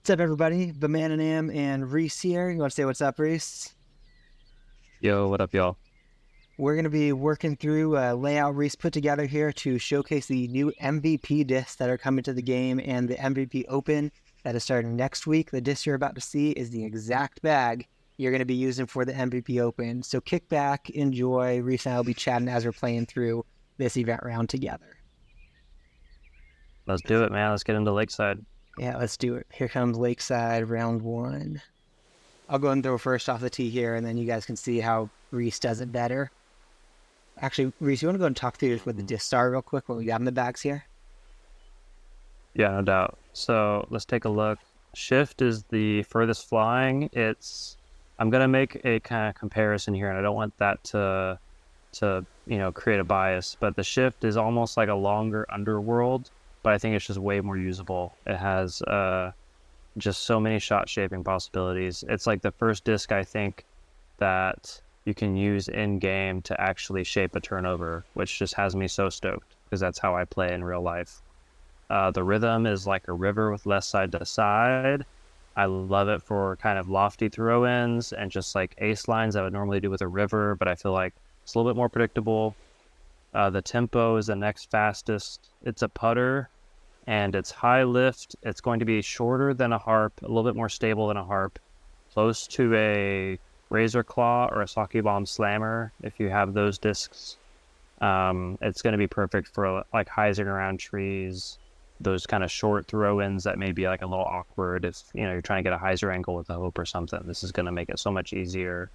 What's up, everybody? The Man and Am and Reese here. You want to say what's up, Reese? Yo, what up, y'all? We're going to be working through a layout Reese put together here to showcase the new MVP discs that are coming to the game and the MVP Open that is starting next week. The disc you're about to see is the exact bag you're going to be using for the MVP Open. So kick back, enjoy. Reese and I will be chatting as we're playing through this event round together. Let's do it, man. Let's get into Lakeside. Yeah, let's do it. Here comes Lakeside, round one. I'll go and throw first off the tee here, and then you guys can see how Reese does it better. Actually, Reese, you want to go and talk through what the discs are real quick, what we got in the bags here? Yeah, no doubt. So let's take a look. Shift is the furthest flying. I'm gonna make a kind of comparison here, and I don't want that to create a bias. But the Shift is almost like a longer underworld, but I think it's just way more usable. It has just so many shot shaping possibilities. It's like the first disc I think that you can use in game to actually shape a turnover, which just has me so stoked because that's how I play in real life. The rhythm is like a river with less side to side. I love it for kind of lofty throw-ins and just like ace lines I would normally do with a river, but I feel like it's a little bit more predictable. The tempo is the next fastest. It's a putter and it's high lift. It's going to be shorter than a harp, a little bit more stable than a harp, close to a razor claw or a sake bomb slammer if you have those discs. It's going to be perfect for like hyzing around trees, those kind of short throw-ins that may be like a little awkward if you're trying to get a hyzer angle with a hope or something. This is going to make it so much easier.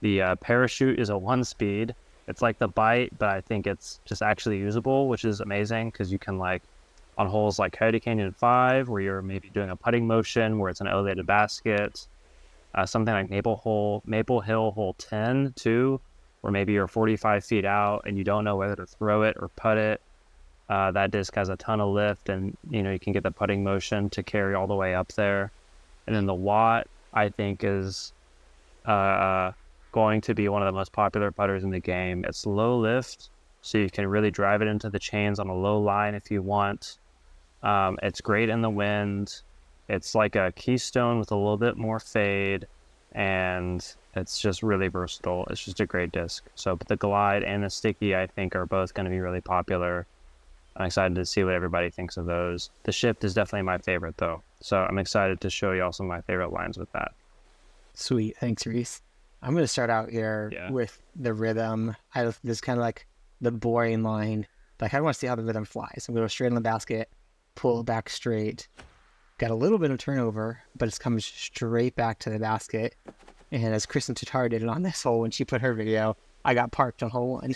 The parachute is a 1-speed. It's like the bite, but I think it's just actually usable, which is amazing because you can like on holes like Coyote Canyon 5 where you're maybe doing a putting motion where it's an elevated basket, something like Maple Hill hole 10 too, where maybe you're 45 feet out and you don't know whether to throw it or putt it. That disc has a ton of lift and you can get the putting motion to carry all the way up there. And then the Watt I think is going to be one of the most popular putters in the game. It's low lift, so you can really drive it into the chains on a low line if you want. It's great in the wind. It's like a keystone with a little bit more fade, and it's just really versatile. It's just a great disc. So the Glide and the Sticky, I think, are both going to be really popular. I'm excited to see what everybody thinks of those. The Shift is definitely my favorite, though. So I'm excited to show y'all some of my favorite lines with that. Sweet. Thanks, Reese. I'm going to start out here with the rhythm. This is kind of like the boring line. Like, I want to see how the rhythm flies. I'm going to go straight in the basket, pull it back straight. Got a little bit of turnover, but it's coming straight back to the basket. And as Kristen Tatar did it on this hole when she put her video, I got parked on hole 1.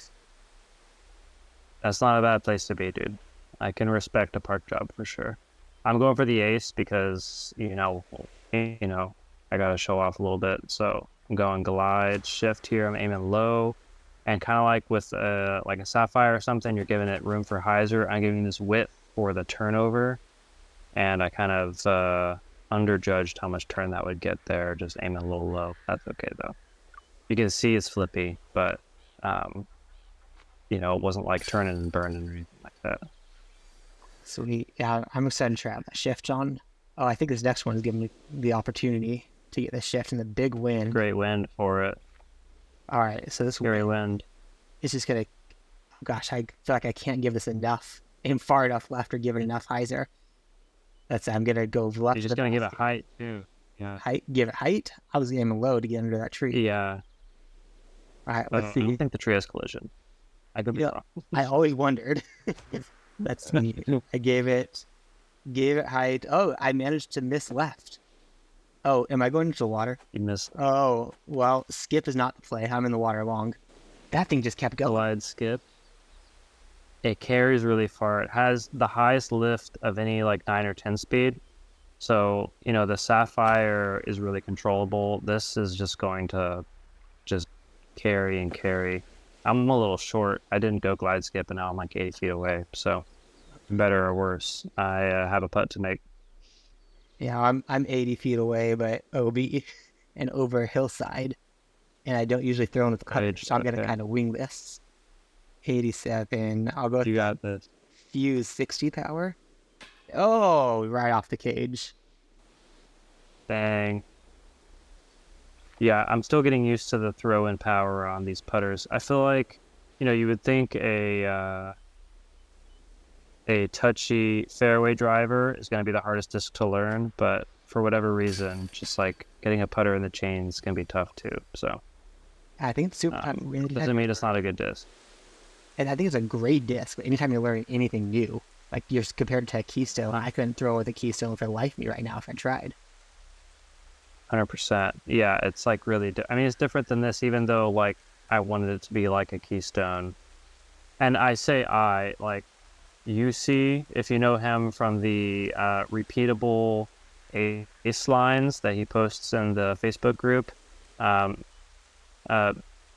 That's not a bad place to be, dude. I can respect a park job for sure. I'm going for the ace because, I got to show off a little bit. So I'm going Glide, Shift here. I'm aiming low. And kind of like with like a Sapphire or something, you're giving it room for hyzer. I'm giving this width for the turnover. And I kind of underjudged how much turn that would get there, just aiming a little low. That's okay, though. You can see it's flippy, but, it wasn't like turning and burning or anything like that. Sweet. Yeah, I'm excited to try out that Shift on. Oh, I think this next one is giving me the opportunity to get the Shift and the big wind. Great wind for it. All right, so this Great wind. It's just going to, I feel like I can't give this enough, aim far enough left or give it enough hyzer. I'm going to go left. You're just going to give it height, too. Yeah. Height? Give it height? I was aiming low to get under that tree. Yeah. All right, let's see. I don't think the tree has collision. I could be wrong. I always wondered. That's me. I gave it height. Oh, I managed to miss left. Oh, am I going into the water? You missed. Oh, well, skip is not the play. I'm in the water long. That thing just kept going. Glide skip. It carries really far. It has the highest lift of any like 9 or 10 speed. So, the Sapphire is really controllable. This is just going to just carry and carry. I'm a little short. I didn't go glide skip, and now I'm like 80 feet away. So, better or worse, I have a putt to make. Yeah, I'm 80 feet away, but OB and over a hillside, and I don't usually throw in with the cutter, so I'm gonna kind of wing this. 87. I'll go. You got this. Fuse 60 power. Oh, right off the cage. Dang. Yeah, I'm still getting used to the throw-in power on these putters. I feel like, you would think a touchy fairway driver is going to be the hardest disc to learn, but for whatever reason, just like getting a putter in the chains can be tough too. So I think it's super. Really doesn't mean it's not a good disc. And I think it's a great disc. But anytime you're learning anything new, like you're compared to a Keystone, I couldn't throw with a Keystone for the life of me right now if I tried. 100%. Yeah, it's like really. I mean, it's different than this, even though like I wanted it to be like a Keystone. And I say like UC, if you know him from the repeatable ace lines that he posts in the Facebook group.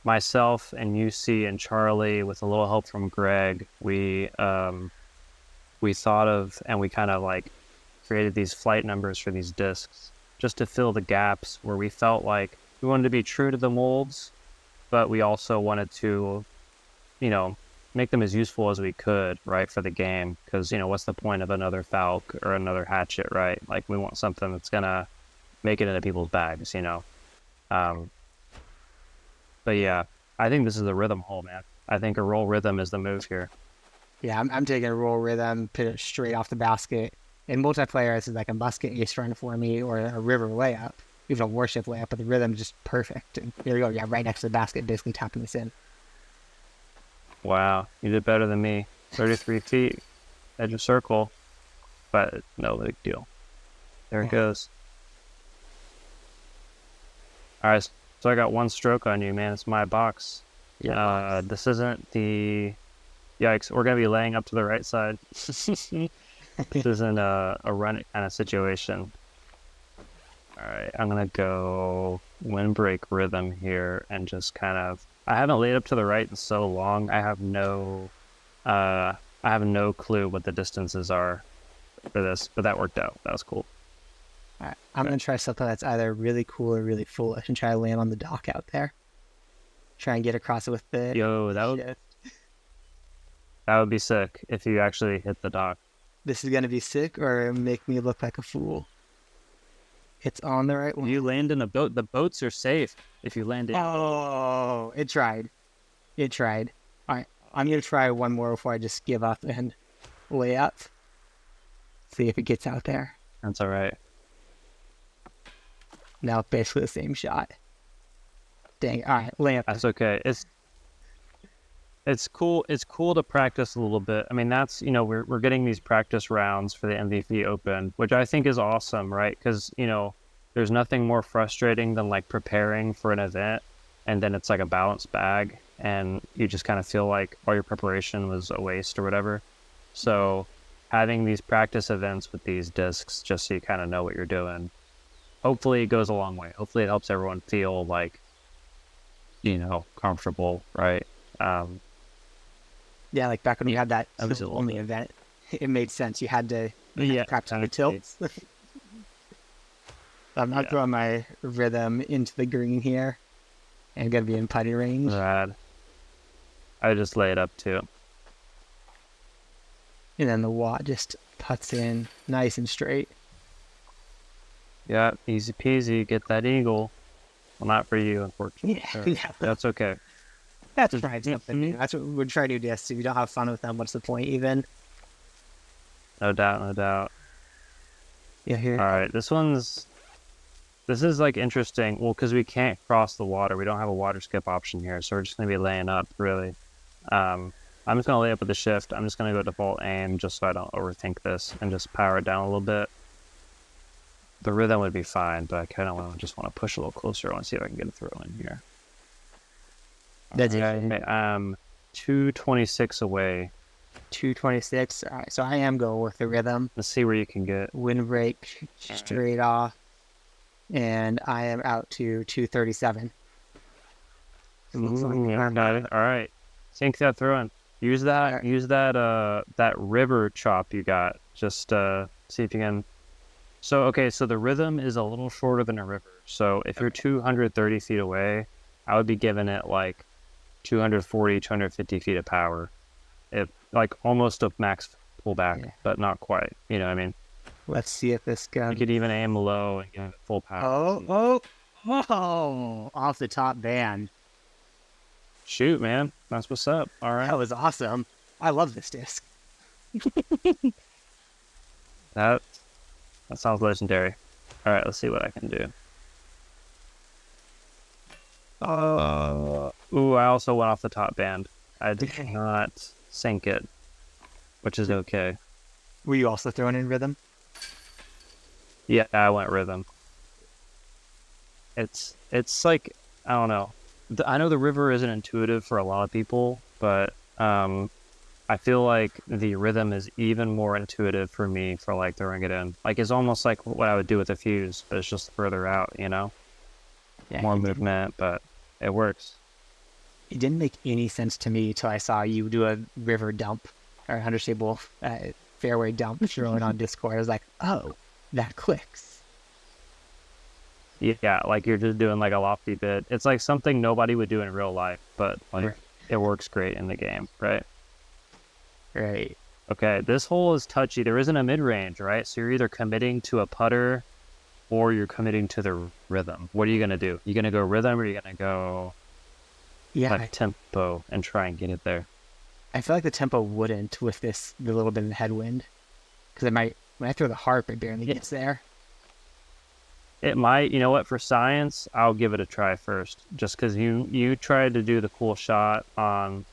Myself and UC and Charlie, with a little help from Greg, we thought of and we kind of like created these flight numbers for these discs just to fill the gaps where we felt like we wanted to be true to the molds, but we also wanted to, make them as useful as we could, right, for the game. Because, what's the point of another Falk or another Hatchet, right? Like, we want something that's going to make it into people's bags, But yeah, I think this is a rhythm hole, man. I think a roll rhythm is the move here. Yeah, I'm taking a roll rhythm, put it straight off the basket. In multiplayer, this is like a musket ace run for me or a river layup, even a warship layup, but the rhythm is just perfect. And here we go, yeah, right next to the basket, basically tapping this in. Wow, you did better than me. 33 feet, edge of circle, but no big deal. There it goes. All right, so I got one stroke on you, man. It's my box. Yeah. This isn't the... Yikes, we're going to be laying up to the right side. This isn't a run it kind of situation. All right, I'm going to go windbreak rhythm here and just kind of... I haven't laid up to the right in so long. I have no clue what the distances are for this, but that worked out. That was cool. All right, I'm going to try something that's either really cool or really foolish and try to land on the dock out there. Try and get across it with the... That would be sick if you actually hit the dock. This is going to be sick or make me look like a fool. It's on the right one. You land in a boat. The boats are safe if you land in. Oh, it tried. It tried. All right, I'm going to try one more before I just give up and lay up. See if it gets out there. That's all right. Now it's basically the same shot. Dang it. All right, lay up. That's okay. It's cool. It's cool to practice a little bit. I mean, that's, we're getting these practice rounds for the MVP Open, which I think is awesome, right? Because, there's nothing more frustrating than like preparing for an event and then it's like a balanced bag and you just kind of feel like all your preparation was a waste or whatever. So having these practice events with these discs, just so you kind of know what you're doing, hopefully it goes a long way. Hopefully it helps everyone feel like, comfortable, right? Yeah, like back when you had that only event, it made sense. You had to practice on the tilts. I'm not throwing my rhythm into the green here. I'm going to be in putting range. Rad. I just lay it up too. And then the Watt just puts in nice and straight. Yeah, easy peasy. Get that eagle. Well, not for you, unfortunately. Yeah. That's okay. That's right. Something. That's what we're trying to do. If you don't have fun with them, what's the point even? No doubt. Yeah, here. All right, this is like interesting. Well, because we can't cross the water. We don't have a water skip option here, so we're just going to be laying up, really. I'm just going to lay up with the shift. I'm just going to go default aim just so I don't overthink this and just power it down a little bit. The rhythm would be fine, but I kind of just want to push a little closer. I want to see if I can get a throw in here. That's it. 226 away. 226. All right, so I am going with the rhythm. Let's see where you can get. Windbreak straight off. And I am out to 237. All right. Sink that throw in. Use that river chop you got. Just see if you can. So the rhythm is a little shorter than a river. So if you're 230 feet away, I would be giving it like 240, 250 feet of power. Like almost a max pullback, but not quite. You know what I mean? Let's see if this gun. You could even aim low and get full power. Oh! Off the top band. Shoot, man. That's what's up. All right. That was awesome. I love this disc. That sounds legendary. All right, let's see what I can do. Ooh, I also went off the top band. I did not sink it, which is okay. Were you also throwing in rhythm? Yeah, I went rhythm. It's like, I don't know. I know the river isn't intuitive for a lot of people, but I feel like the rhythm is even more intuitive for me for like throwing it in. Like it's almost like what I would do with a fuse, but it's just further out, you know? Yeah, more movement, but it works. It didn't make any sense to me till I saw you do a river dump or understable fairway dump throwing on Discord. I was like, oh, that clicks. Yeah, like you're just doing like a lofty bit. It's like something nobody would do in real life, but like it works great in the game, right? Right. Okay, this hole is touchy. There isn't a mid-range, right? So you're either committing to a putter or you're committing to the rhythm. What are you going to do? You going to go rhythm or are you going to go like tempo and try and get it there? I feel like the tempo wouldn't with the little bit of the headwind. Because when I throw the harp, it barely gets there. It might, you know what, for science, I'll give it a try first. Just because you tried to do the cool shot on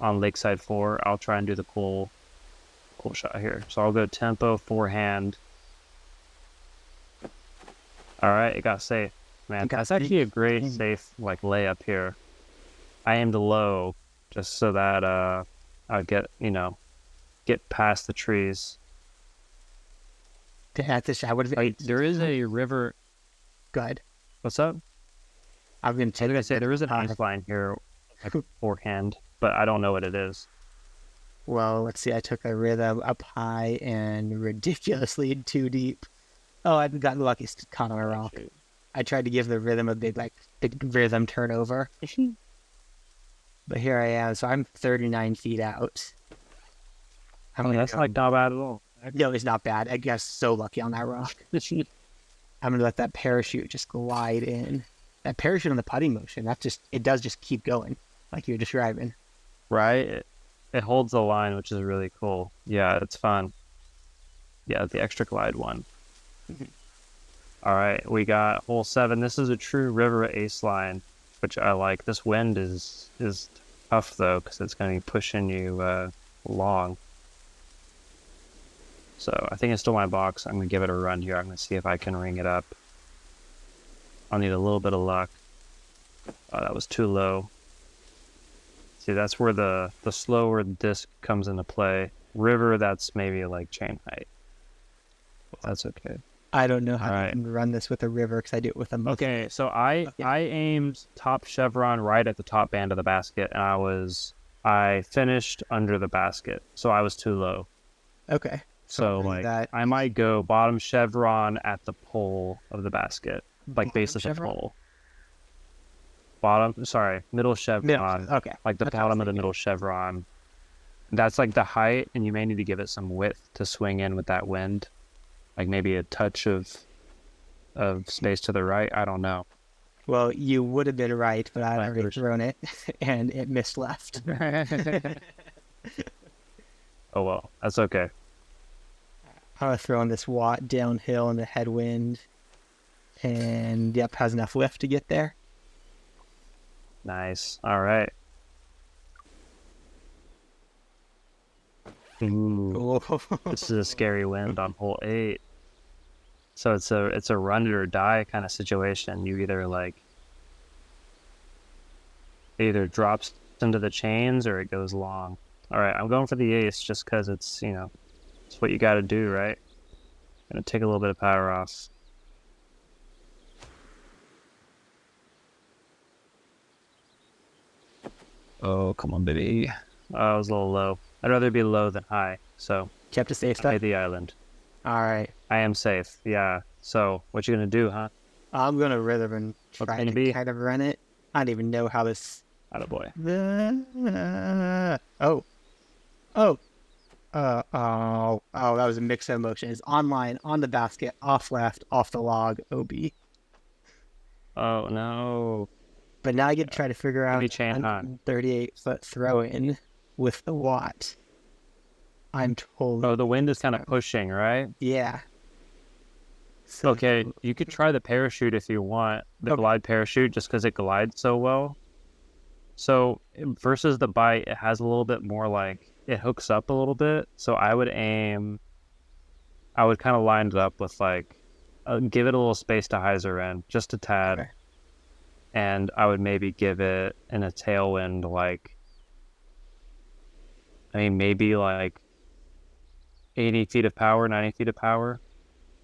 Lakeside 4, I'll try and do the cool shot here. So I'll go tempo, forehand. All right, it got safe. Man, that's actually a great safe like layup here. I aimed low just so that I'd get past the trees. At the shot, there is a river. Go ahead. What's up? I'm gonna take. Like I say, there is an ice line here, like forehand, but I don't know what it is. Well, let's see. I took a rhythm up high and ridiculously too deep. Oh, I've gotten lucky. Caught on a rock. I tried to give the rhythm a big rhythm turnover. But here I am. So I'm 39 feet out. That's like not bad at all. No, it's not bad. I guess so lucky on that rock. I'm gonna let that parachute just glide in. That parachute on the putting motion, it does just keep going, like you're describing. Right? It holds the line, which is really cool. Yeah, it's fun. Yeah, the extra glide one. All right, we got hole 7. This is a true river ace line, which I like. This wind is tough though, because it's going to be pushing you long. So I think it's still my box. I'm going to give it a run here. I'm going to see if I can ring it up. I'll need a little bit of luck. Oh, that was too low. See, that's where the slower disc comes into play. River, that's maybe like chain height. That's okay. I don't know how I can run this with a river because I do it with a motor. Okay, so I aimed top chevron right at the top band of the basket, and I finished under the basket, so I was too low. Okay. So like I might go bottom chevron at the pole of the basket, like base of the pole. Middle chevron. Okay. Like the bottom of the middle chevron. That's like the height, and you may need to give it some width to swing in with that wind. Like maybe a touch of space to the right. I don't know. Well, you would have been right, but I'd already thrown it, and it missed left. Oh well, that's okay. I was throwing this watt downhill in the headwind, and yep, has enough lift to get there. Nice. All right. Ooh. This is a scary wind on hole 8. So it's a run it or die kind of situation. You either drops into the chains or it goes long. All right, I'm going for the ace just because it's it's what you got to do, right? Gonna take a little bit of power off. Oh, come on, baby. Oh, I was a little low. I'd rather be low than high, so kept a safe step. Play the island. All right. I am safe. Yeah. So what you gonna do, huh? I'm gonna rhythm and try to kind of run it. I don't even know how this. Attaboy. Oh. Oh, that was a mix of emotions. Online, on the basket, off left, off the log, OB. Oh no. But now I get to try to figure out chain 138-foot throw in with the watt. I'm told. Oh, the wind is kind of pushing, right? Yeah. So, okay, you could try the parachute if you want, the glide parachute, just because it glides so well. So versus the bite, it has a little bit more like, it hooks up a little bit. So I would kind of line it up with like, give it a little space to hyzer in, just a tad. Okay. And I would maybe give it in a tailwind, like, maybe like 80 feet of power, 90 feet of power.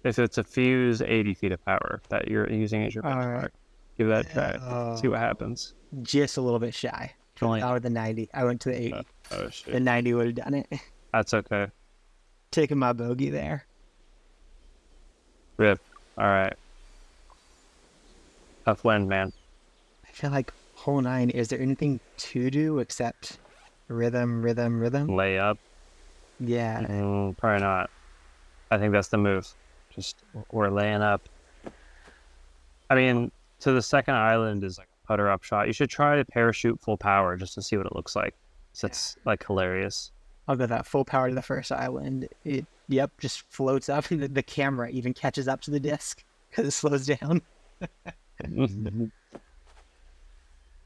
If it's a fuse, 80 feet of power that you're using as your benchmark. Right. Give that a try. See what happens. Just a little bit shy. Out of the 90. I went to the 80. Oh, shit. The 90 would have done it. That's okay. Taking my bogey there. Rip. All right. Tough wind, man. I feel like hole 9, is there anything to do except rhythm? Layup? Yeah. Probably not. I think that's the move. Just, we're laying up. To the second island is like a putter up shot. You should try to parachute full power just to see what it looks like. So it's like hilarious. I'll go that full power to the first island. It just floats up, and the camera even catches up to the disc because it slows down.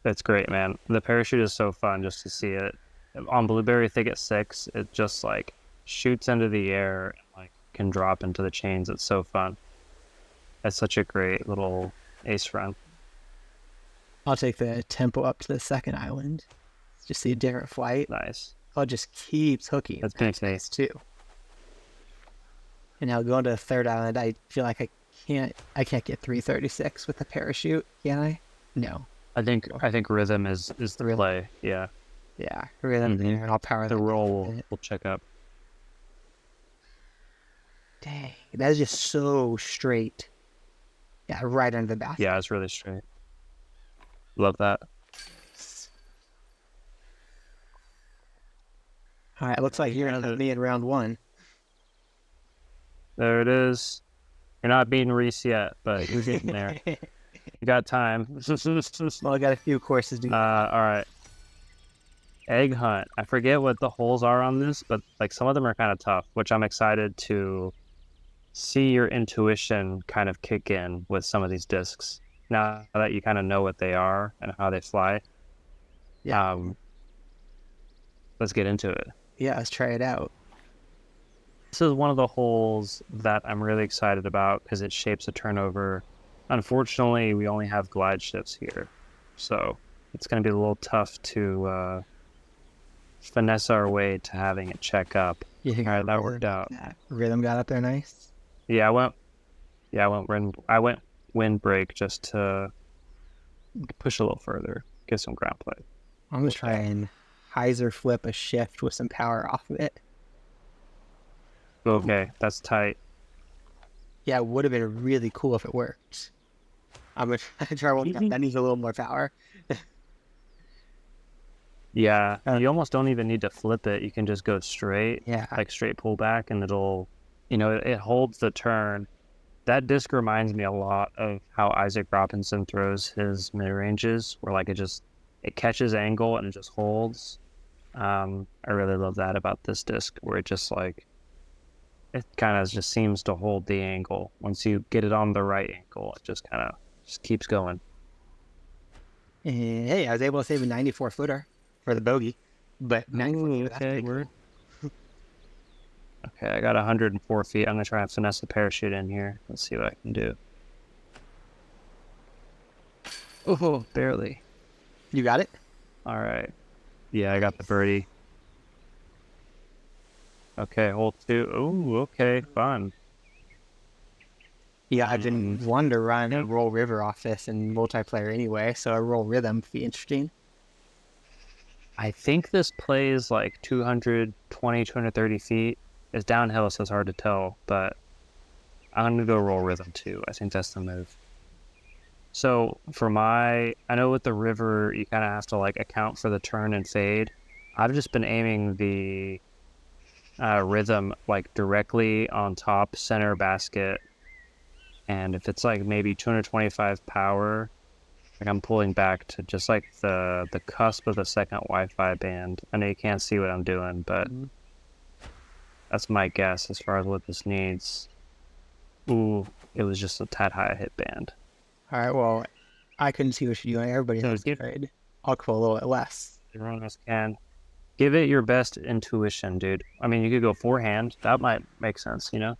That's great, man. The parachute is so fun just to see it. On Blueberry Thicket 6, it just like shoots into the air and like can drop into the chains. It's so fun. That's such a great little ace run. I'll take the tempo up to the second island. Just see a different flight. Nice. It just keeps hooking. That's nice too. And now going to the third island, I feel like I can't get 336 with the parachute, can I? No. I think rhythm is the play. Yeah. Yeah. Rhythm there, and I'll power the roll. We'll check up. Dang, that is just so straight. Yeah, right under the basket. Yeah, it's really straight. Love that. All right, it looks like you're going to be in round 1. There it is. You're not beating Reese yet, but you're getting there. You got time. Well, I got a few courses to do. All right. Egg hunt. I forget what the holes are on this, but like some of them are kind of tough, which I'm excited to see your intuition kind of kick in with some of these discs. Now that you kind of know what they are and how they fly. Yeah. Let's get into it. Yeah, let's try it out. This is one of the holes that I'm really excited about because it shapes a turnover. Unfortunately, we only have glide shifts here, so it's going to be a little tough to finesse our way to having it check up. You think all right, that worked out. Rhythm got up there nice? Yeah, I went windbreak just to push a little further, get some ground play. I'm going to try and hyzer flip a shift with some power off of it. Okay, that's tight. Yeah, it would have been really cool if it worked. I'm going to try one. That needs a little more power. Yeah, you almost don't even need to flip it. You can just go straight. Yeah. Like straight pullback, and it'll, it holds the turn. That disc reminds me a lot of how Isaac Robinson throws his mid-ranges, where like it catches angle and it just holds. I really love that about this disc, where it just like, it kind of just seems to hold the angle. Once you get it on the right angle, it just kind of keeps going. Hey, I was able to save a 94-footer for the bogey, but 94. Okay, okay, I got 104 feet. I'm gonna try and finesse the parachute in here. Let's see what I can do. Oh, barely. You got it? All right. Yeah, I got the birdie. Okay, hole 2. Oh, okay, fun. Yeah, I've been wanting to run a roll river off this in multiplayer anyway, so a roll rhythm would be interesting. I think this plays like 220, 230 feet. It's downhill, so it's hard to tell, but I'm going to go roll rhythm too. I think that's the move. So I know with the river, you kind of have to like account for the turn and fade. I've just been aiming the rhythm like directly on top center basket, and if it's like maybe 225 power, like I'm pulling back to just like the cusp of the second Wi-Fi band. I know you can't see what I'm doing, but that's my guess as far as what this needs. Ooh, it was just a tad high hit band. All right, well, I couldn't see what you're doing. Everybody knows good. I'll go a little bit less. Everyone else can. Give it your best intuition, dude. I mean, you could go forehand. That might make sense, you know?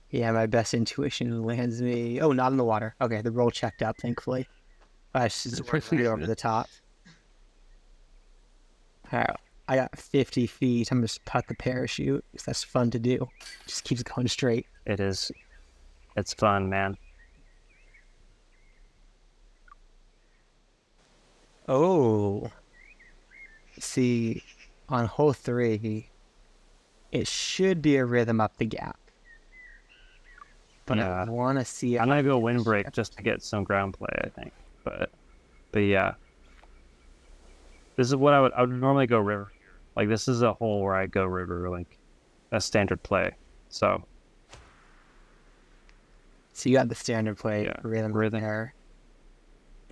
Yeah, my best intuition lands me... Oh, not in the water. Okay, the roll checked up, thankfully. I just right over the top. All right, I got 50 feet. I'm just putt the parachute because that's fun to do. Just keeps going straight. It is. It's fun, man. Oh. See, on hole 3, it should be a rhythm up the gap. But I want to see... I'm going to go windbreak just to get some ground play, I think. But yeah. This is what I would normally go river. Like, this is a hole where I go river, like, that's standard play. So you got the standard play rhythm there.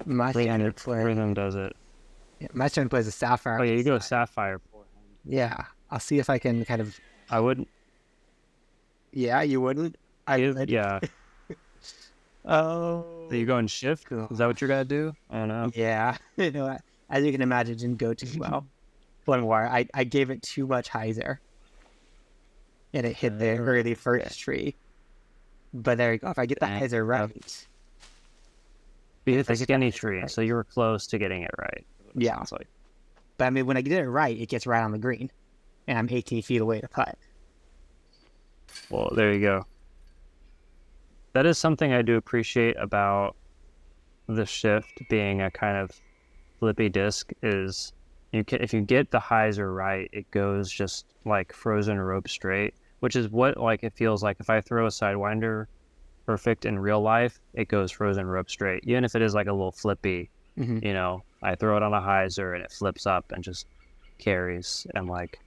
My standard play... Rhythm does it. Yeah, my standard play is a sapphire. Oh, yeah, you go sapphire. Yeah, I'll see if I can kind of... I wouldn't. Yeah, you wouldn't? Yeah. Oh. So you go and shift? Is that what you're going to do? I don't know. Yeah. You know, as you can imagine, it didn't go too well. One wire. I gave it too much hyzer. And it hit the really first tree. But there you go. If I get the hyzer right... You hit the skinny tree, so you were close to getting it right. Yeah. Like. But I mean, when I get it right, it gets right on the green. And I'm 18 feet away to putt. Well, there you go. That is something I do appreciate about the shift being a kind of flippy disc is if you get the hyzer right, it goes just like frozen rope straight, which is what like it feels like if I throw a sidewinder perfect in real life, it goes frozen rope straight. Even if it is like a little flippy, you know, I throw it on a hyzer and it flips up and just carries. And like,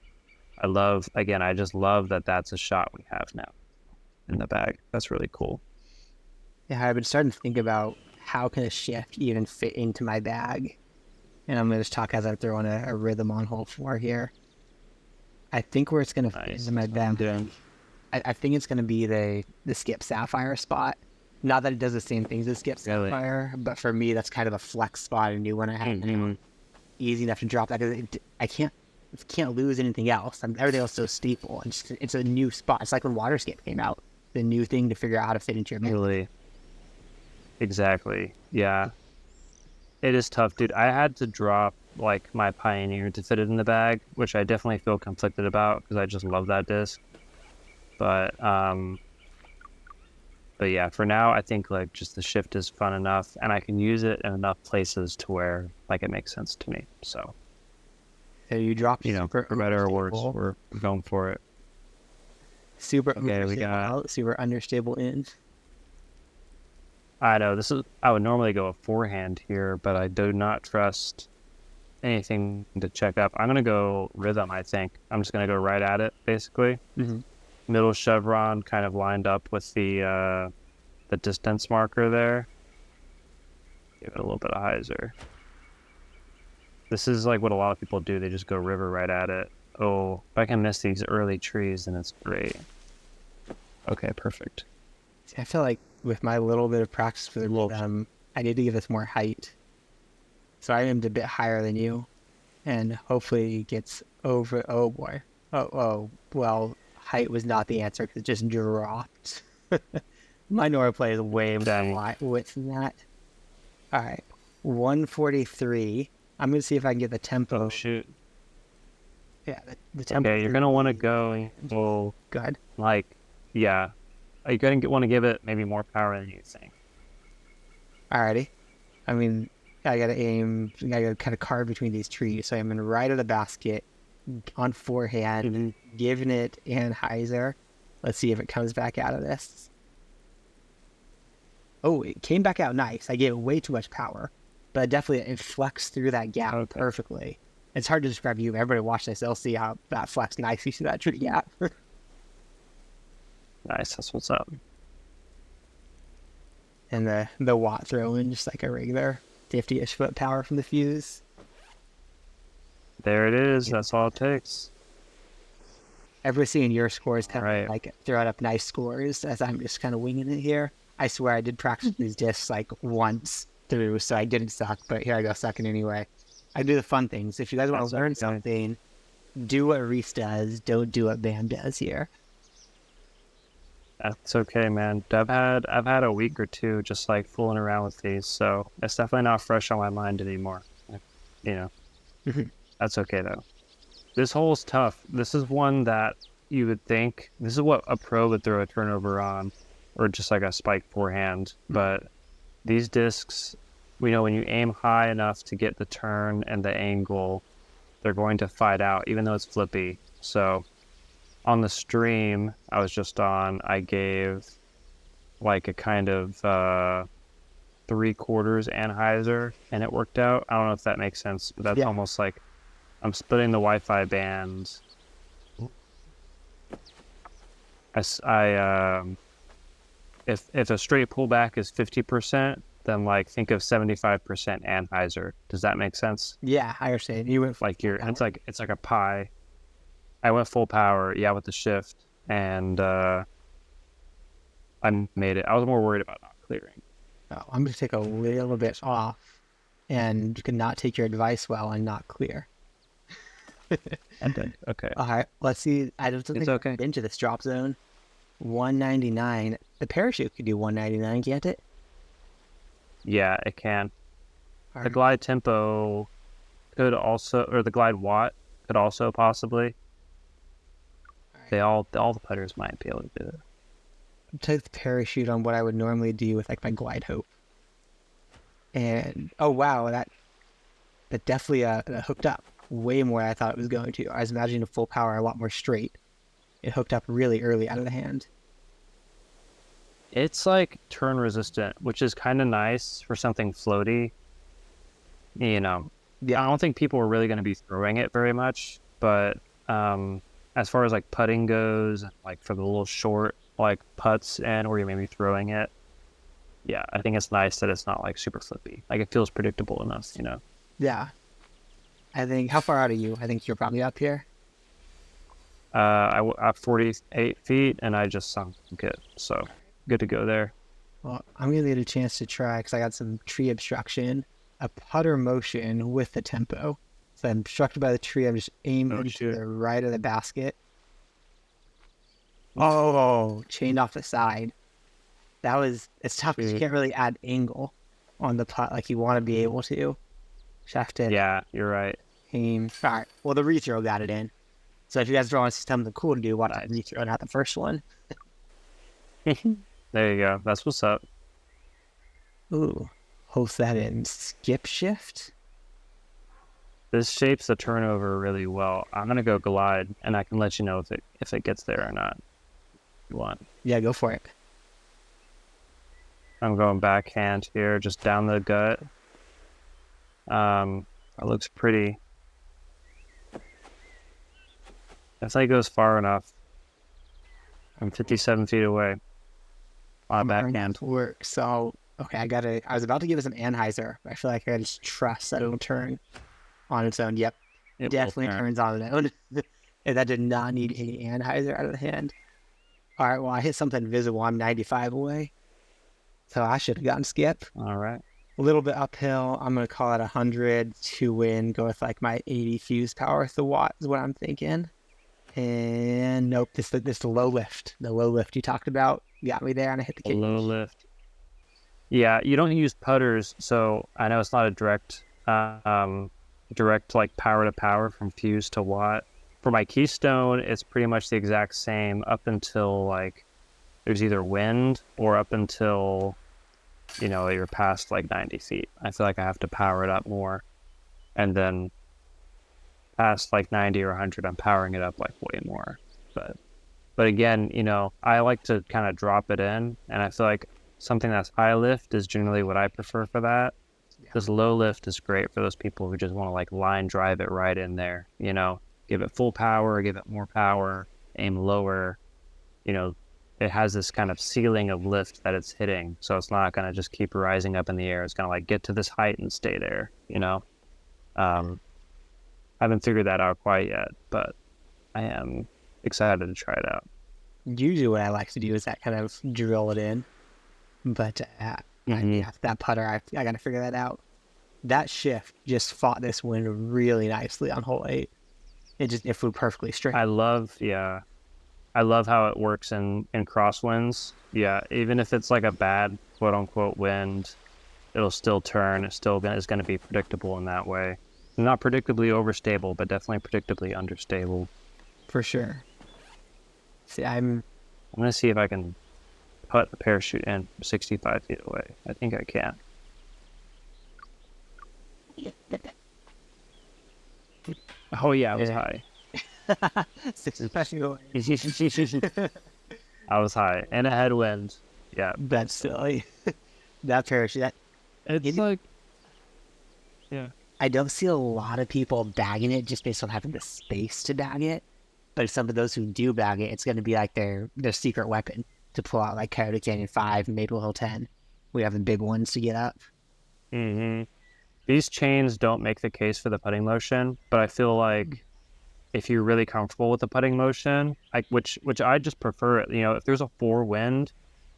I just love that that's a shot we have now in the bag. That's really cool. Yeah, I've been starting to think about how can a shift even fit into my bag. And I'm going to just talk as I'm throwing a rhythm on hole 4 here. I think where it's going to fit into my bag, I think it's going to be the skip sapphire spot. Not that it does the same things as skip sapphire, but for me, that's kind of a flex spot, a new one I have. Easy enough to drop that because I can't lose anything else. Everything else is so steeple. It's a new spot. It's like when Waterskip came out, the new thing to figure out how to fit into your bag. Really. Exactly. Yeah. It is tough, dude. I had to drop like my Pioneer to fit it in the bag, which I definitely feel conflicted about because I just love that disc. But yeah, for now, I think like just the shift is fun enough, and I can use it in enough places to where like it makes sense to me. So you dropped, for better or worse, we're going for it. Super unstable out, super unstable in. I know I would normally go a forehand here, but I do not trust anything to check up. I'm gonna go rhythm. I think I'm just gonna go right at it, basically. Middle chevron, kind of lined up with the distance marker there. Give it a little bit of hyzer. This is like what a lot of people do. They just go river right at it. Oh, if I can miss these early trees, then it's great. Okay, perfect. See, I feel like with my little bit of practice with rhythm, I need to give this more height. So I aimed a bit higher than you, and hopefully it gets over. Oh boy. Oh well. Height was not the answer because it just dropped. My Nora play is way more width than that. All right, 143. I'm gonna see if I can get the tempo. Oh shoot! Yeah, the tempo. Okay, you're gonna want to go. Well, good. Like, yeah, you're gonna want to give it maybe more power than you think. Alrighty. I mean, I gotta aim. I gotta kind of carve between these trees. So I'm in right of the basket. On forehand, giving it and hyzer. Let's see if it comes back out of this. Oh, it came back out nice. I gave it way too much power, but it flexed through that gap perfectly. It's hard to describe you. Everybody watch this, they'll see how that flex nicely to that tree gap. Nice, that's what's up. And the watt throw in just like a regular 50-ish foot power from the fuse. There it is. That's all it takes. Ever seeing your scores kind of like throwing up nice scores as I'm just kind of winging it here? I swear I did practice these discs like once through, so I didn't suck, but here I go sucking anyway. I do the fun things. If you guys want to learn something, do what REESE does. Don't do what BAM does here. That's okay, man. I've had a week or two just like fooling around with these, so it's definitely not fresh on my mind anymore. You know, that's okay though. This hole's tough. This is one that you would think this is what a pro would throw a turnover on, or just like a spike forehand. But these discs, we know when you aim high enough to get the turn and the angle, they're going to fight out, even though it's flippy. So on the stream I was just on, I gave like a kind of 3/4 anhyzer, and it worked out. I don't know if that makes sense, but that's almost like I'm splitting the Wi-Fi band. If a straight pullback is 50%, then like think of 75% anhyzer. Does that make sense? Yeah, I understand. You went like it's like a pie. I went full power, with the shift, and I made it. I was more worried about not clearing. Oh, I'm going to take a little bit off, and you can not take your advice well and not clear. Okay. All right, let's see. I don't think I've been to this drop zone. 199. The parachute could do 199, can't it? Yeah, it can. The glide tempo could also, or the glide watt could also possibly. All the putters might be able to do it. Take the parachute on what I would normally do with like my glide hope. And oh wow, that definitely hooked up way more than I thought it was going to. I was imagining a full power a lot more straight. It hooked up really early out of the hand. It's like turn resistant, which is kind of nice for something floaty. I don't think people are really going to be throwing it very much, but as far as like putting goes, like for the little short like putts and or you're maybe throwing it, I think it's nice that it's not like super flippy. Like it feels predictable enough, Yeah. I think, how far out are you? I think you're probably up here. I'm 48 feet and I just sunk it, so good to go there. Well, I'm going to get a chance to try, because I got some tree obstruction, a putter motion with the tempo. So I'm obstructed by the tree. I'm just aiming to the right of the basket. Oh, chained off the side. It's tough because you can't really add angle on the putt like you want to be able to. Just have to. Yeah, you're right. Aim. All right. Well, the rethrow got it in. So if you guys want to see something cool to do, watch the rethrow, not the first one. There you go. That's what's up. Ooh. Host that in skip shift. This shapes the turnover really well. I'm gonna go glide, and I can let you know if it gets there or not. If you want? Yeah, go for it. I'm going backhand here, just down the gut. It looks pretty. If that goes far enough, I'm 57 feet away. On backhand work. So okay, I was about to give it some anhyzer, but I feel like I just trust that it'll turn on its own. Yep, it definitely turns on its own. And that did not need any anhyzer out of the hand. All right, well, I hit something visible. I'm 95 away, so I should have gotten skip. All right. A little bit uphill. I'm going to call it 100 to win. Go with like my 80 fuse power with the watt is what I'm thinking. And nope, this the low lift. The low lift you talked about got me there, and I hit the cage. Low lift. Yeah, you don't use putters, so I know it's not a direct like power to power from fuse to watt. For my keystone, it's pretty much the exact same up until like there's either wind or up until you're past like 90 feet. I feel like I have to power it up more, and then past like 90 or 100, I'm powering it up like way more. But again, I like to kind of drop it in, and I feel like something that's high lift is generally what I prefer for that. Yeah. this low lift is great for those people who just want to like line drive it right in there, you know, give it full power, give it more power, aim lower, you know, it has this kind of ceiling of lift that it's hitting. So it's not going to just keep rising up in the air. It's going to like get to this height and stay there, you know? I haven't figured that out quite yet, but I am excited to try it out. Usually what I like to do is that kind of drill it in. But that putter, I got to figure that out. That shift just fought this wind really nicely on hole 8. It flew perfectly straight. I love how it works in crosswinds. Yeah, even if it's like a bad quote unquote wind, it'll still turn. It still is going to be predictable in that way. Not predictably overstable, but definitely predictably understable. For sure. See, I'm going to see if I can put the parachute in 65 feet away. I think I can. Oh yeah, I was high. 65 feet away. I was high. And a headwind. Yeah. That's silly. That parachute. Yeah. I don't see a lot of people bagging it just based on having the space to bag it. But some of those who do bag it, it's going to be like their secret weapon to pull out, like Coyote Canyon 5 and Maple Hill 10. We have the big ones to get up. Mm-hmm. These chains don't make the case for the putting motion, but I feel like if you're really comfortable with the putting motion, which I just prefer it. You know, if there's a 4 wind,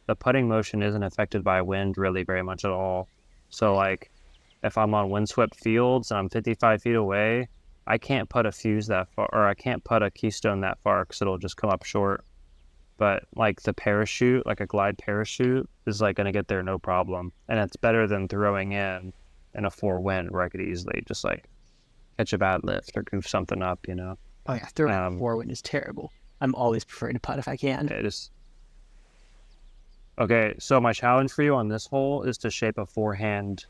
the putting motion isn't affected by wind really very much at all. So like, if I'm on windswept fields and I'm 55 feet away, I can't put a fuse that far, or I can't put a keystone that far because it'll just come up short. But like the parachute, like a glide parachute, is like going to get there no problem. And it's better than throwing in a 4 wind where I could easily just like catch a bad lift or goof something up, you know? Oh yeah, throwing a 4 wind is terrible. I'm always preferring to putt if I can. It is. Okay, so my challenge for you on this hole is to shape a forehand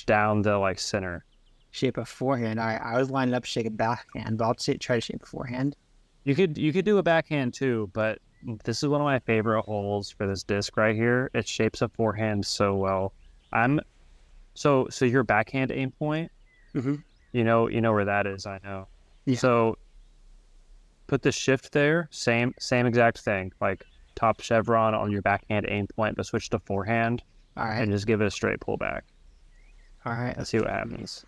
down the like center. Shape a forehand. All right, I was lining up to shake a backhand, but I'll try to shape a forehand. You could do a backhand too, but this is one of my favorite holes for this disc right here. It shapes a forehand so well. So your backhand aim point, mm-hmm. you know where that is. I know. Yeah. So put the shift there. Same exact thing. Like top chevron on your backhand aim point, but switch to forehand. All right. And just give it a straight pullback. All right. Let's see what happens.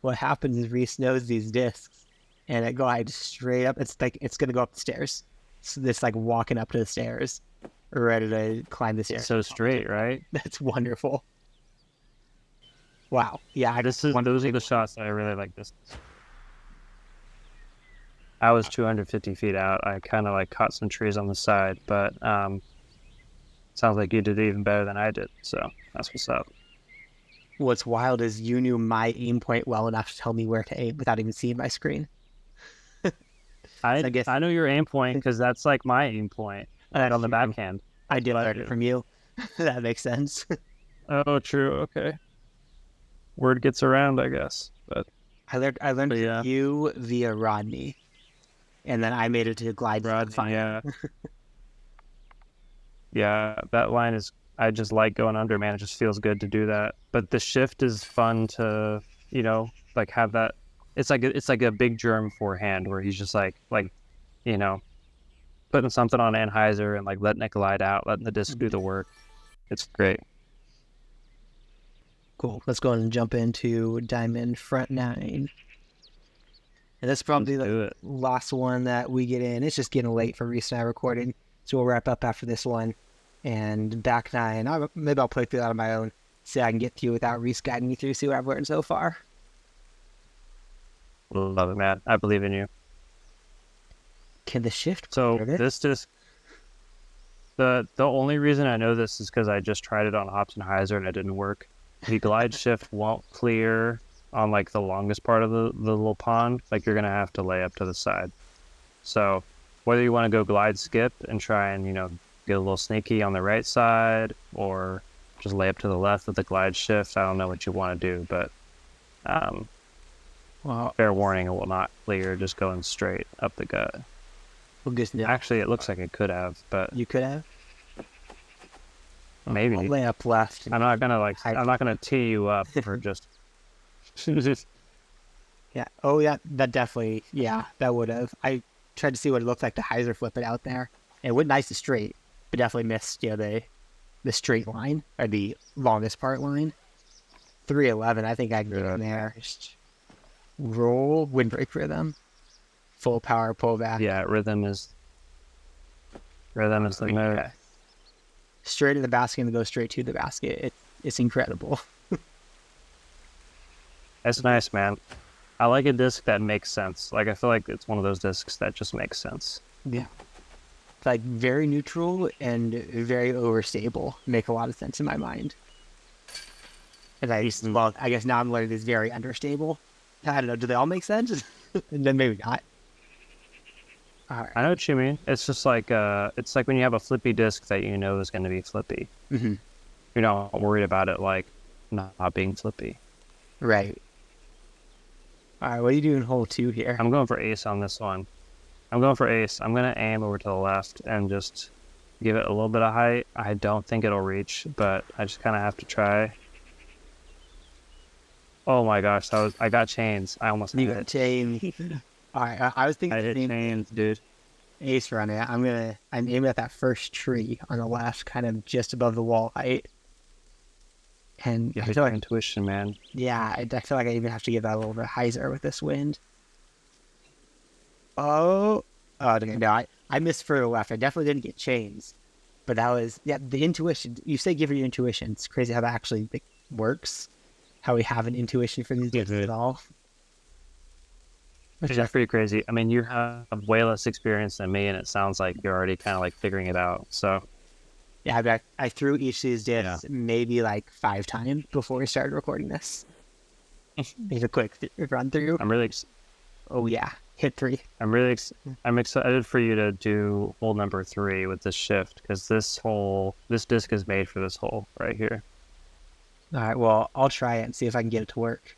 What happens is Reese knows these discs, and it glides straight up. It's like it's gonna go up the stairs. So it's like walking up to the stairs, ready to climb the stairs. It's so straight, right? That's wonderful. Wow. Yeah. Those are the shots that I really like. This. I was 250 feet out. I kind of like caught some trees on the side, but sounds like you did even better than I did. So that's what's up. What's wild is you knew my aim point well enough to tell me where to aim without even seeing my screen. I know your aim point because that's like my aim point on the backhand. I did learn it from you. That makes sense. Oh, true. Okay. Word gets around, I guess. But I learned you via Rodney, and then I made it to glide. Rodney, yeah. Yeah, that line is. I just like going under, man. It just feels good to do that. But the shift is fun to, like have that. It's like a big germ forehand where he's just like, putting something on Anheuser and like letting it glide out, letting the disc do the work. It's great. Cool. Let's go and jump into Diamond Front 9. And that's probably the last one that we get in. It's just getting late for Reese and I recording, so we'll wrap up after this one. And back 9, maybe I'll play through that on my own, see if I can get through without Reese guiding me through, see what I've learned so far. Love it, man. I believe in you. Can the shift? So this just the only reason I know this is because I just tried it on Hopsonheiser and it didn't work. The glide shift won't clear on like the longest part of the little pond. Like you're gonna have to lay up to the side. So whether you want to go glide skip and try and get a little sneaky on the right side, or just lay up to the left with the glide shift, I don't know what you want to do, but fair warning, it will not clear just going straight up the gut. Well, actually, it looks like it could have, but you could have. Maybe. I'll lay up left. I'm not gonna tee you up for just. Yeah. Oh, yeah. That definitely. Yeah, that would have. I tried to see what it looked like to hyzer flip it out there. It went nice and straight, but definitely missed. The straight line or the longest part line. 311. I think I can get in there. Just roll, windbreak rhythm, full power pullback. Yeah, rhythm is the move. Straight to the basket and go straight to the basket. It's incredible. That's nice, man. I like a disc that makes sense. Like, I feel like it's one of those discs that just makes sense. Yeah. It's like very neutral and very overstable. Make a lot of sense in my mind. And I guess now I'm learning it's very understable. I don't know. Do they all make sense? And then maybe not. All right. I know what you mean. It's just like it's like when you have a flippy disc that you know is going to be flippy. Mm-hmm. You're not worried about it like not being flippy. Right. All right, what are you doing hole 2 here? I'm going for ace on this one. I'm going to aim over to the left and just give it a little bit of height. I don't think it'll reach, but I just kind of have to try. Oh my gosh, I got chains. I almost hit it. Chains. All right, I was thinking I hit chains, dude. Ace run it. I'm aiming at that first tree on the left, kind of just above the wall height. And I feel like intuition, man. Yeah, I feel like I even have to give that a little bit of hyzer with this wind. Oh, no, I missed further left. I definitely didn't get chains, but that was the intuition. You say give your intuition. It's crazy how that actually works. How we have an intuition for these discs at all. Which is pretty crazy. I mean, you have way less experience than me, and it sounds like you're already kind of like figuring it out. So. Yeah, I threw each of these discs maybe like 5 times before we started recording this. Need a quick run through. I'm really Oh yeah, hit 3. I'm excited for you to do hole number 3 with this shift, because this disc is made for this hole right here. All right, well, I'll try it and see if I can get it to work.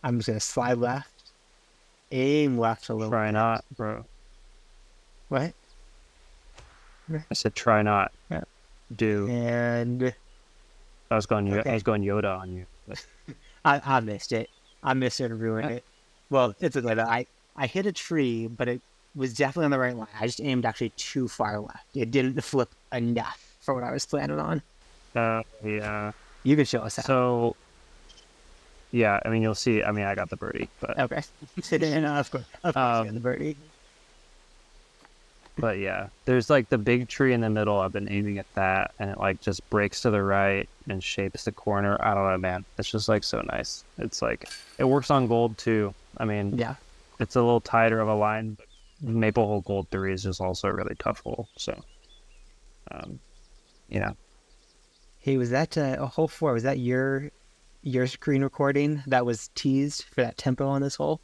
I'm just gonna slide left, aim left a little. Try not, bro. What? I said try not. Yeah. Do. And I was going Yoda on you. I missed it. I missed it and ruined it. Well, it's like that. I hit a tree, but it was definitely on the right line. I just aimed actually too far left. It didn't flip enough for what I was planning on. Yeah. You can show us how. So, yeah, I mean, you'll see. I mean, I got the birdie, but okay. Of course, you got the birdie. But yeah, there's like the big tree in the middle. I've been aiming at that, and it like just breaks to the right and shapes the corner. I don't know, man. It's just like so nice. It's like it works on gold too. I mean, yeah, it's a little tighter of a line, but Maple Hole Gold 3 is just also a really tough hole. So, yeah. Hey, was that hole 4? Was that your screen recording that was teased for that tempo on this hole?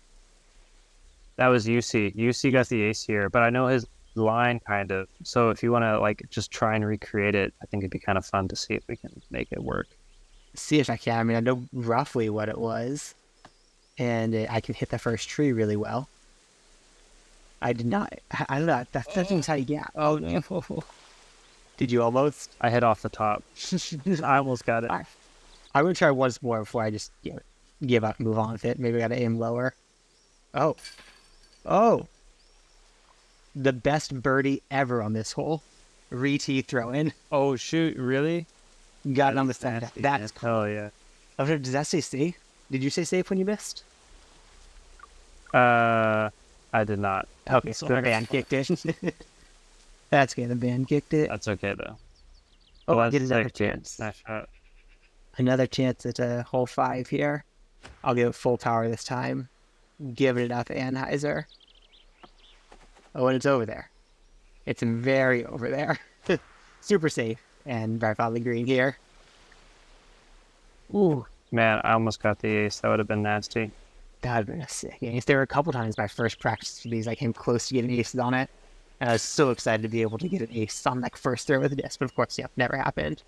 That was UC. UC got the ace here, but I know his line kind of. So if you want to like just try and recreate it, I think it'd be kind of fun to see if we can make it work. See if I can. I mean, I know roughly what it was, and I can hit the first tree really well. I did not. I don't know. That's how you get. Oh no! Did you almost? I hit off the top. I almost got it. I'm gonna try once more before I just give up and move on with it. Maybe I gotta aim lower. Oh! The best birdie ever on this hole. Re-tee throw-in. Oh, shoot. Really? Got it on the side. That's cool. Oh, yeah. Does that say safe? Did you say safe when you missed? I did not. Okay, so the band kicked it. That's good. The band kicked it. That's okay, though. Oh, I get another chance. Nice shot. Another chance at hole 5 here. I'll give it full power this time. Give it enough anhyzer. Oh, and it's over there. It's very over there. Super safe and right on the green here. Ooh. Man, I almost got the ace. That would have been nasty. That would have been a sick ace. There were a couple times my first practice for these I came close to getting aces on it. And I was so excited to be able to get an ace on like first throw with the disc. But of course, never happened.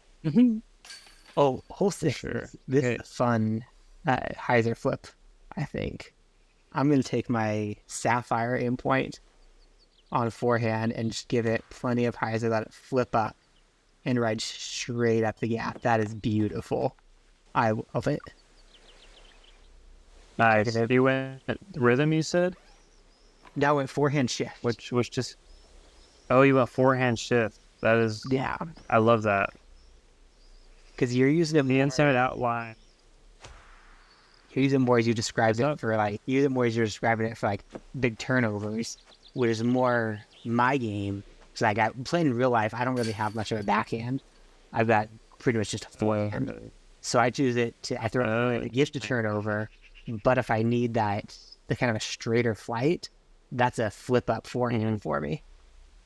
Oh, hole 6. Sure. This is a fun hyzer flip, I think. I'm going to take my sapphire aim point on forehand and just give it plenty of hyzer, let it flip up and ride straight up the gap. That is beautiful. I love it. Nice. You went rhythm, you said? Now went forehand shift. Which just... Oh, you went forehand shift. That is... Yeah. I love that. Because you're using it... The inside outline. You're using more as you described it for, like... You're using more as you're describing it for, like, big turnovers, which is more my game. So, like, playing in real life, I don't really have much of a backhand. I've got pretty much just a forehand. So I choose it to... I throw it gives to turnover. But if I need the kind of a straighter flight, that's a flip up forehand for me.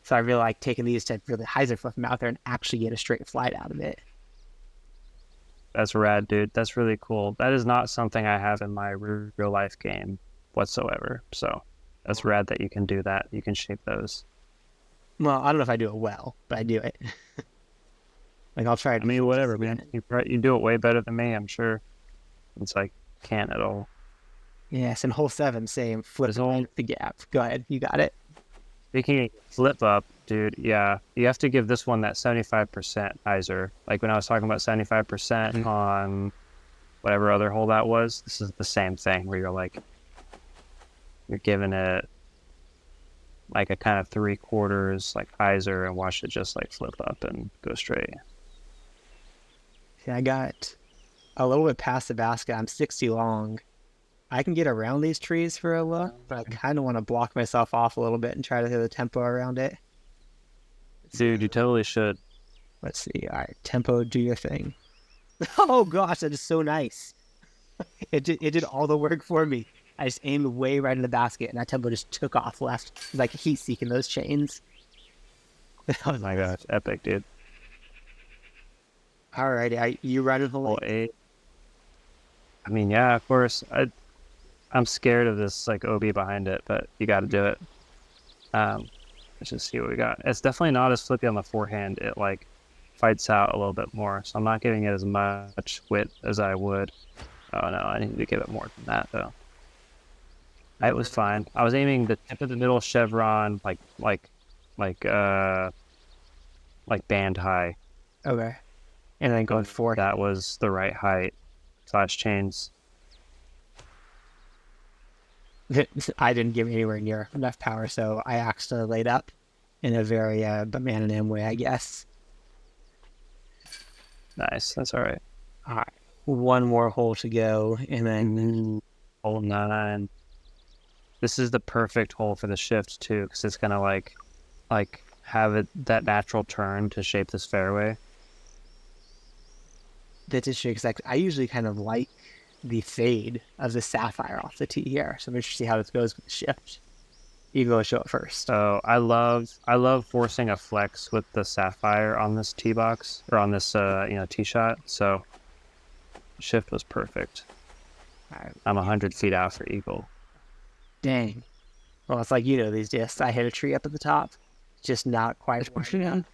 So I really like taking these to really hyzer flip them out there and actually get a straight flight out of it. That's rad, dude. That's really cool. That is not something I have in my real life game whatsoever. So that's rad that you can do that. You can shape those. Well, I don't know if I do it well, but I do it. Like, I'll try it. I mean, whatever, man. You do it way better than me, I'm sure. It's like, can't at all. Yes, in hole 7, same. Flip the gap. Go ahead. You got it. Speaking of flip up, dude, yeah, you have to give this one that 75% hyzer. Like when I was talking about 75% on whatever other hole that was, this is the same thing where you're giving it like a kind of 3/4 like hyzer and watch it just like flip up and go straight. Yeah, I got a little bit past the basket. I'm 60 long. I can get around these trees for a look, but I kind of want to block myself off a little bit and try to hit the tempo around it. Dude, you totally should. Let's see. All right, tempo, do your thing. Oh gosh, that is so nice. It did all the work for me. I just aimed way right in the basket, and that tempo just took off left. It was like heat seeking those chains. Oh my gosh, epic, dude. All righty, you running hole 8? I mean, yeah, of course. I'm scared of this like OB behind it, but you got to do it. Let's just see what we got. It's definitely not as flippy on the forehand. It like fights out a little bit more, so I'm not giving it as much width as I would. Oh no, I need to give it more than that though. It was fine. I was aiming the tip of the middle chevron, like band high. Okay. And then going forward. That was the right height. / chains. I didn't give anywhere near enough power, so I actually laid up in a very man and M way, I guess. Nice. That's all right. All right. One more hole to go, and then hole 9. This is the perfect hole for the shift too, because it's gonna like have that natural turn to shape this fairway. That's interesting because I usually kind of like the fade of the sapphire off the tee here, so I'm interested to see how this goes with the shift. You go show it first. So I love forcing a flex with the sapphire on this tee box or on this tee shot. So shift was perfect. Right. I'm 100 feet out for eagle. Dang. Well, it's like these discs. I hit a tree up at the top, just not quite pushing down.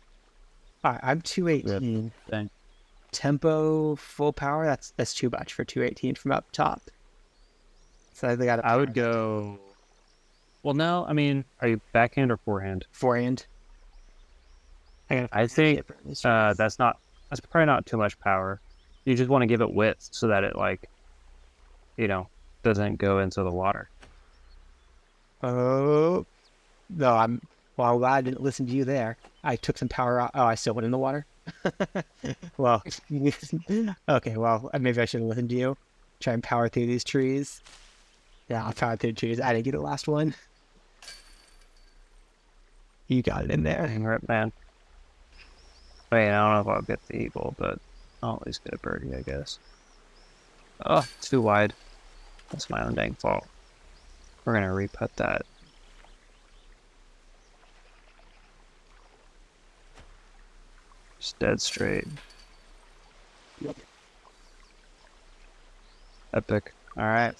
All right, I'm 218. Dang. Tempo full power. That's too much for 218 from up top. So I would go. Well, no. I mean, are you backhand or forehand? Forehand. I think that's probably not too much power. You just want to give it width so that it doesn't go into the water. Oh no! I'm glad I didn't listen to you there. I took some power out. Oh, I still went in the water. Well, okay. Well, maybe I should have listened to you. Try and power through these trees. Yeah, I'll power through the trees. I didn't get the last one. You got it in there. Dang rip, man. Wait, I don't know if I'll get the eagle, but I'll at least get a birdie, I guess. Oh, too wide. That's my own dang fault. We're gonna re-putt that. Just dead straight. Yep. Epic. All right.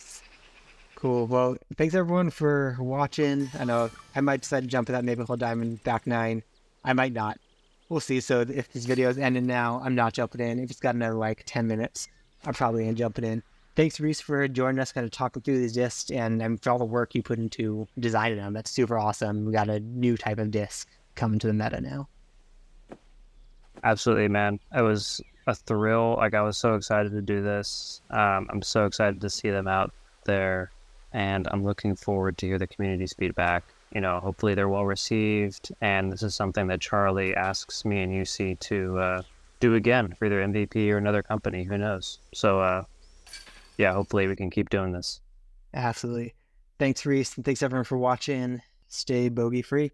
Cool. Well, thanks everyone for watching. I know I might decide to jump at that Maple Hill Diamond back 9. I might not. We'll see. So if this video is ending now, I'm not jumping in. If it's got another 10 minutes, I'm probably gonna jump it in. Thanks, Reese, for joining us, kind of talking through these discs and for all the work you put into designing them. That's super awesome. We got a new type of disc coming to the meta now. Absolutely, man. It was a thrill. Like, I was so excited to do this. I'm so excited to see them out there, and I'm looking forward to hear the community's feedback. Hopefully they're well received, and this is something that Charlie asks me and UC to do again for either MVP or another company. Who knows? So, yeah, hopefully we can keep doing this. Absolutely. Thanks, Reese, and thanks everyone for watching. Stay bogey free.